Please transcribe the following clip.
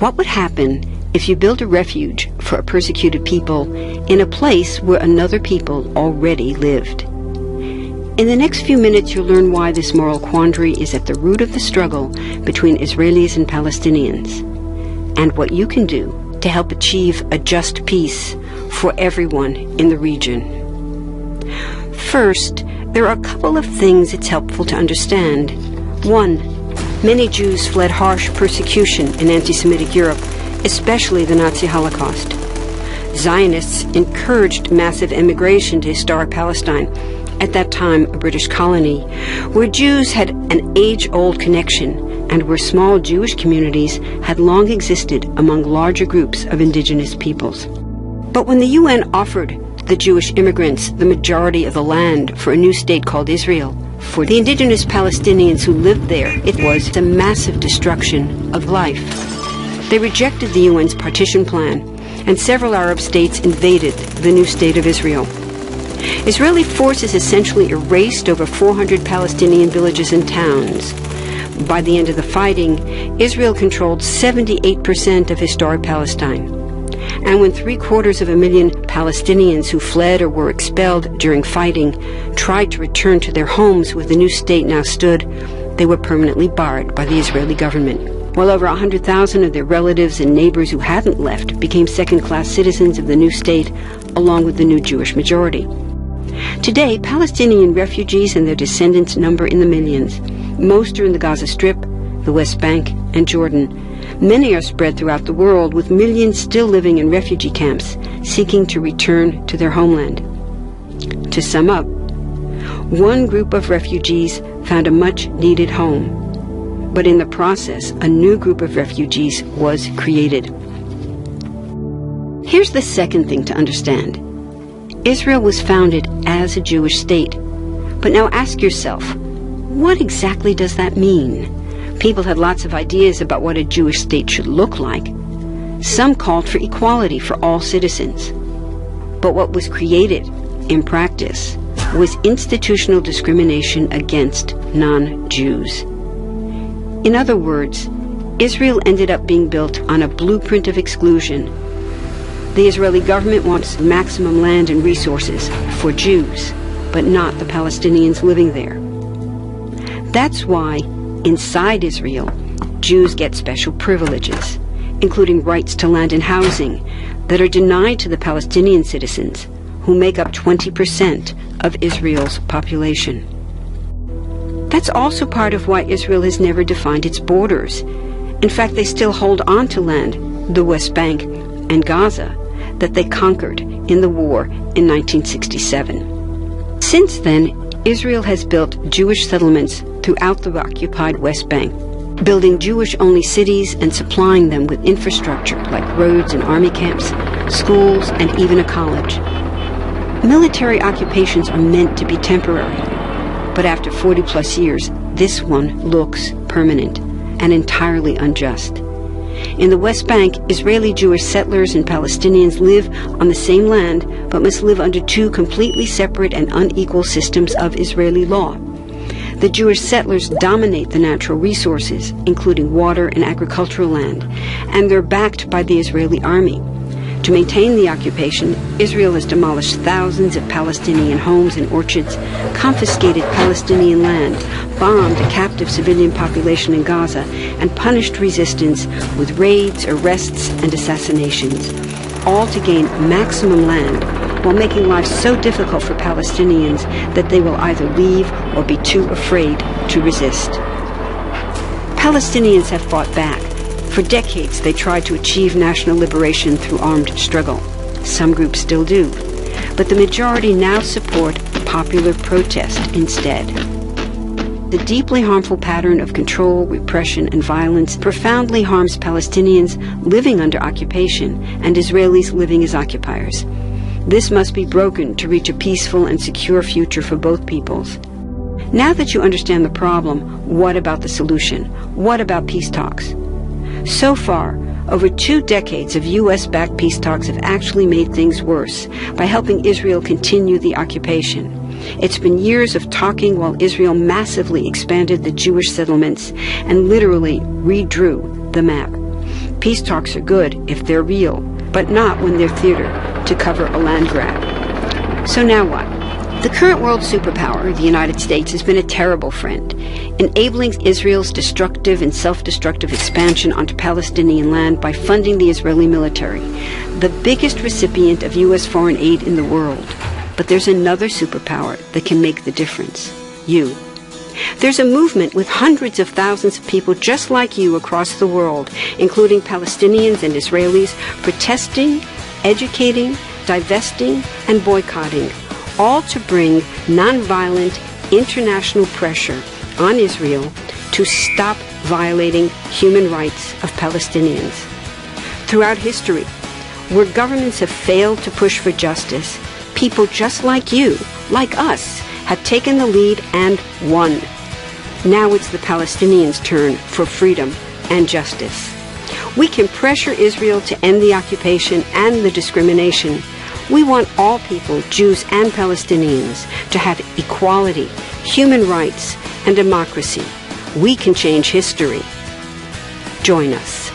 What would happen if you built a refuge for a persecuted people in a place where another people already lived? In the next few minutes, you'll learn why this moral quandary is at the root of the struggle between Israelis and Palestinians, and what you can do to help achieve a just peace for everyone in the region. First, there are a couple of things it's helpful to understand. One, many Jews fled harsh persecution in anti-Semitic Europe, especially the Nazi Holocaust. Zionists encouraged massive immigration to historic Palestine, at that time a British colony, where Jews had an age-old connection and where small Jewish communities had long existed among larger groups of indigenous peoples. But when the UN offered the Jewish immigrants the majority of the land for a new state called Israel, for the indigenous Palestinians who lived there, it was a massive destruction of life. They rejected the UN's partition plan, and several Arab states invaded the new state of Israel. Israeli forces essentially erased over 400 Palestinian villages and towns. By the end of the fighting, Israel controlled 78% of historic Palestine. And when 750,000 Palestinians who fled or were expelled during fighting tried to return to their homes where the new state now stood, they were permanently barred by the Israeli government. While over 100,000 of their relatives and neighbors who hadn't left became second-class citizens of the new state, along with the new Jewish majority. Today, Palestinian refugees and their descendants number in the millions. Most are in the Gaza Strip, the West Bank, and Jordan. Many are spread throughout the world, with millions still living in refugee camps, seeking to return to their homeland. To sum up, one group of refugees found a much-needed home, but in the process, a new group of refugees was created. Here's the second thing to understand. Israel was founded as a Jewish state. But now ask yourself, what exactly does that mean? People had lots of ideas about what a Jewish state should look like. Some called for equality for all citizens. But what was created, in practice, was institutional discrimination against non-Jews. In other words, Israel ended up being built on a blueprint of exclusion. The Israeli government wants maximum land and resources for Jews, but not the Palestinians living there. That's why, inside Israel, Jews get special privileges, including rights to land and housing, that are denied to the Palestinian citizens, who make up 20% of Israel's population. That's also part of why Israel has never defined its borders. In fact, they still hold on to land, the West Bank and Gaza, that they conquered in the war in 1967. Since then, Israel has built Jewish settlements throughout the occupied West Bank, building Jewish-only cities and supplying them with infrastructure like roads and army camps, schools, and even a college. Military occupations are meant to be temporary, but after 40-plus years, this one looks permanent and entirely unjust. In the West Bank, Israeli Jewish settlers and Palestinians live on the same land, but must live under two completely separate and unequal systems of Israeli law. The Jewish settlers dominate the natural resources, including water and agricultural land, and they're backed by the Israeli army. To maintain the occupation, Israel has demolished thousands of Palestinian homes and orchards, confiscated Palestinian land, bombed a captive civilian population in Gaza, and punished resistance with raids, arrests, and assassinations, all to gain maximum land, while making life so difficult for Palestinians that they will either leave or be too afraid to resist. Palestinians have fought back. For decades, they tried to achieve national liberation through armed struggle. Some groups still do. But the majority now support popular protest instead. The deeply harmful pattern of control, repression, and violence profoundly harms Palestinians living under occupation and Israelis living as occupiers. This must be broken to reach a peaceful and secure future for both peoples. Now that you understand the problem, what about the solution? What about peace talks? So far, over 2 decades of U.S.-backed peace talks have actually made things worse by helping Israel continue the occupation. It's been years of talking while Israel massively expanded the Jewish settlements and literally redrew the map. Peace talks are good if they're real, but not when they're theater to cover a land grab. So now what? The current world superpower, the United States, has been a terrible friend, enabling Israel's destructive and self-destructive expansion onto Palestinian land by funding the Israeli military, the biggest recipient of U.S. foreign aid in the world. But there's another superpower that can make the difference. You. There's a movement with hundreds of thousands of people just like you across the world, including Palestinians and Israelis, protesting, educating, divesting, and boycotting, all to bring nonviolent international pressure on Israel to stop violating human rights of Palestinians. Throughout history, where governments have failed to push for justice, people just like you, like us, have taken the lead and won. Now it's the Palestinians' turn for freedom and justice. We can pressure Israel to end the occupation and the discrimination. We want all people, Jews and Palestinians, to have equality, human rights, and democracy. We can change history. Join us.